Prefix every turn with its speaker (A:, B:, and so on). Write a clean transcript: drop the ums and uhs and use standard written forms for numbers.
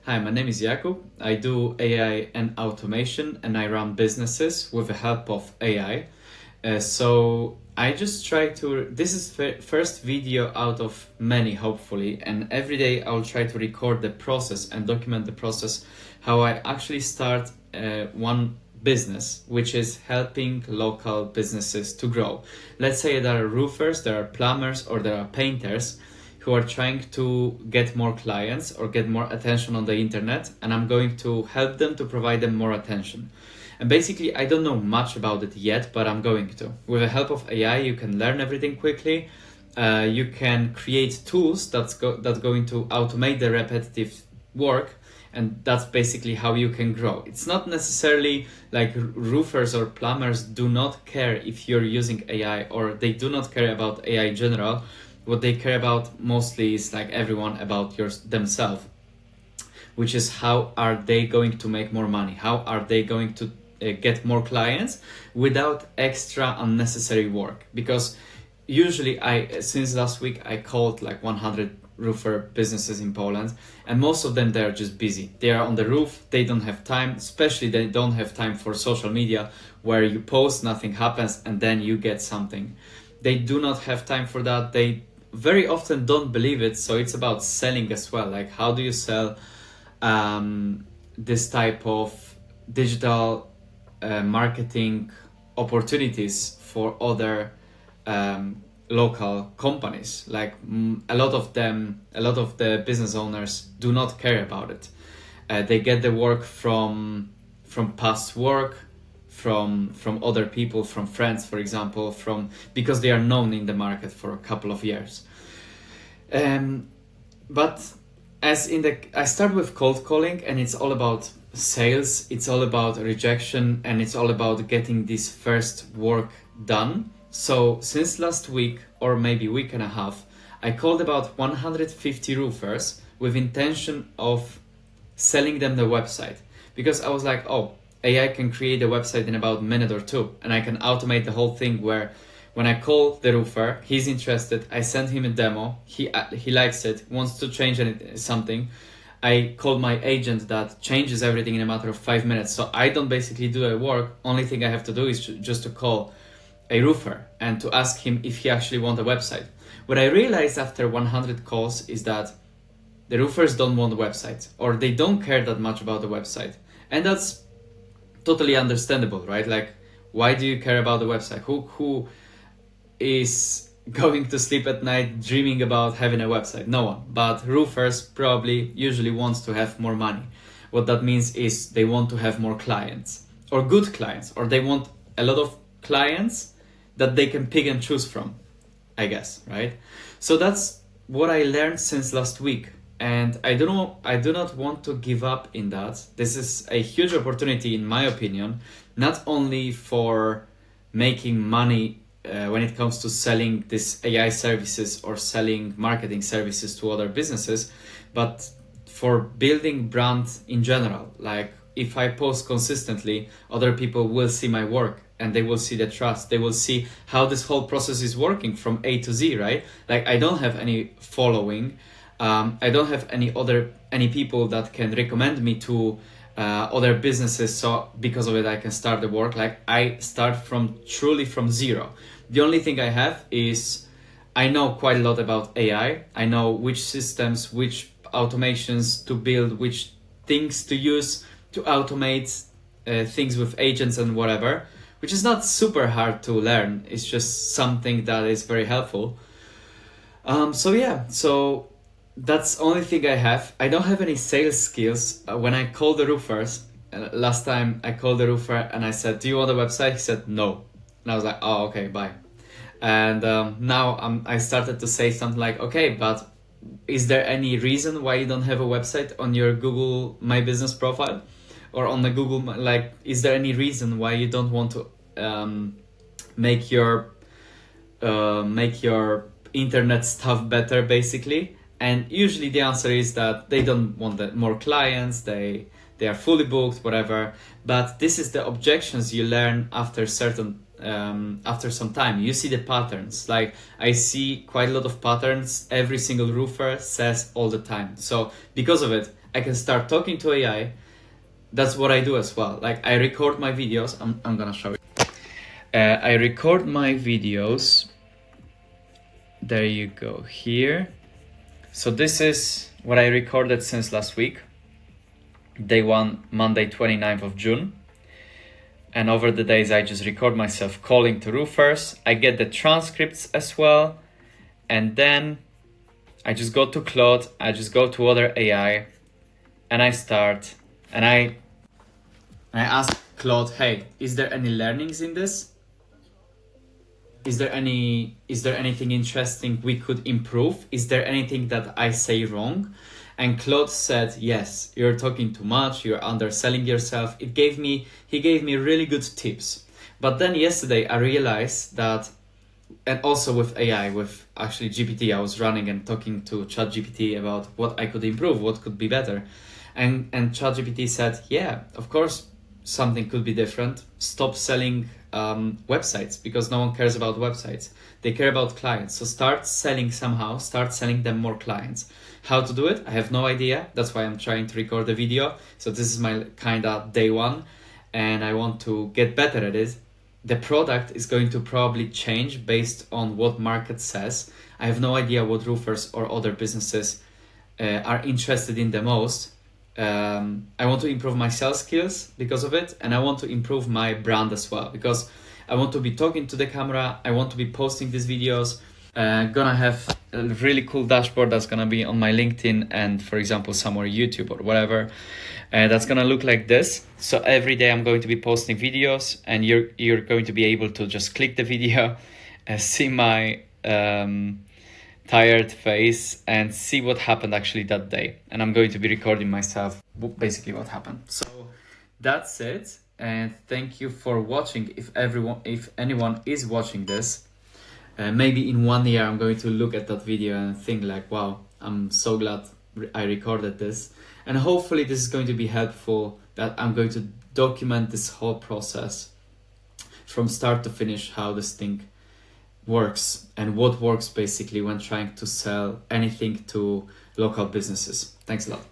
A: Hi, my name is Jakub. I do AI and automation and I run businesses with the help of AI. So I just try to, this is first video out of many hopefully, and every day I'll try to record the process and document the process, how I actually start one business, which is helping local businesses to grow. Let's say there are roofers, there are plumbers, or there are painters who are trying to get more clients or get more attention on the internet, and I'm going to help them to provide them more attention. And basically, I don't know much about it yet, but I'm going to. With the help of AI, you can learn everything quickly. You can create tools that's going to automate the repetitive work, and that's basically how you can grow. It's not necessarily like roofers or plumbers do not care if you're using AI, or they do not care about AI in general. What they care about mostly is like everyone about themselves, which is how are they going to make more money? How are they going to get more clients without extra unnecessary work? Because usually since last week I called like 100 roofer businesses in Poland, and most of them, they're just busy. They are on the roof, they don't have time, especially they don't have time for social media where you post, nothing happens, and then you get something. They do not have time for that. They very often don't believe it. So it's about selling as well. Like, how do you sell this type of digital marketing opportunities for other local companies? Like a lot of the business owners do not care about it. They get the work from past work, from other people, from friends, for example, because they are known in the market for a couple of years. But I start with cold calling, and it's all about sales, it's all about rejection, and it's all about getting this first work done. So since last week, or maybe week and a half, I called about 150 roofers with intention of selling them the website, because I was like, oh, AI can create a website in about a minute or two, and I can automate the whole thing where when I call the roofer, he's interested, I send him a demo, he likes it, wants to change something. I call my agent that changes everything in a matter of 5 minutes. So I don't basically do the work. Only thing I have to do is just to call a roofer and to ask him if he actually wants a website. What I realized after 100 calls is that the roofers don't want a website, or they don't care that much about the website. And that's totally understandable, right? Like, why do you care about the website? Who is going to sleep at night dreaming about having a website? No one. But roofers probably usually wants to have more money. What that means is they want to have more clients, or good clients, or they want a lot of clients that they can pick and choose from, I guess, right? So that's what I learned since last week. And I do not want to give up in that. This is a huge opportunity, in my opinion, not only for making money when it comes to selling these AI services or selling marketing services to other businesses, but for building brand in general. Like, if I post consistently, other people will see my work, and they will see the trust. They will see how this whole process is working from A to Z, right? Like, I don't have any following. I don't have any people that can recommend me to other businesses, so because of it I can start the work. Like, I start truly from zero. The only thing I have is I know quite a lot about AI. I know which systems, which automations to build, which things to use to automate things with agents and whatever, which is not super hard to learn. It's just something that is very helpful. So that's the only thing I have. I don't have any sales skills. When I called the roofers, last time I called the roofer and I said, do you want a website? He said, no. And I was like, oh, okay, bye. And now I started to say something like, okay, but is there any reason why you don't have a website on your Google My Business profile? Or on the Google, like, is there any reason why you don't want to make your internet stuff better, basically? And usually the answer is that they don't want more clients, they are fully booked, whatever. But this is the objections you learn after some time. You see the patterns. Like, I see quite a lot of patterns every single roofer says all the time. So because of it, I can start talking to AI. That's what I do as well. Like I record my videos. I'm gonna show you. I record my videos. There you go, here. So this is what I recorded since last week. Day 1, Monday 29th of June. And over the days I just record myself calling to roofers. I get the transcripts as well. And then I just go to Claude, I just go to other AI, and I start, and I ask Claude, hey, is there any learnings in this? Is there anything interesting we could improve? Is there anything that I say wrong? And Claude said, yes, you're talking too much, you're underselling yourself. He gave me really good tips. But then yesterday I realized that, and also with AI, with actually GPT, I was running and talking to ChatGPT about what I could improve, what could be better. And ChatGPT said, yeah, of course, something could be different. Stop selling websites, because no one cares about websites. They care about clients. So start selling somehow, start selling them more clients. How to do it? I have no idea. That's why I'm trying to record the video. So this is my kind of day 1, and I want to get better at it. The product is going to probably change based on what market says. I have no idea what roofers or other businesses are interested in the most. I want to improve my sales skills because of it, and I want to improve my brand as well, because I want to be talking to the camera, I want to be posting these videos. Gonna have a really cool dashboard that's gonna be on my LinkedIn and, for example, somewhere YouTube or whatever. That's gonna look like this. So every day I'm going to be posting videos, and you're going to be able to just click the video, see my tired face, and see what happened actually that day. And I'm going to be recording myself basically what happened. So that's it, and thank you for watching. If anyone is watching this, maybe in 1 year I'm going to look at that video and think like, wow, I'm so glad I recorded this. And hopefully this is going to be helpful, that I'm going to document this whole process from start to finish, how this thing works and what works basically when trying to sell anything to local businesses. Thanks a lot.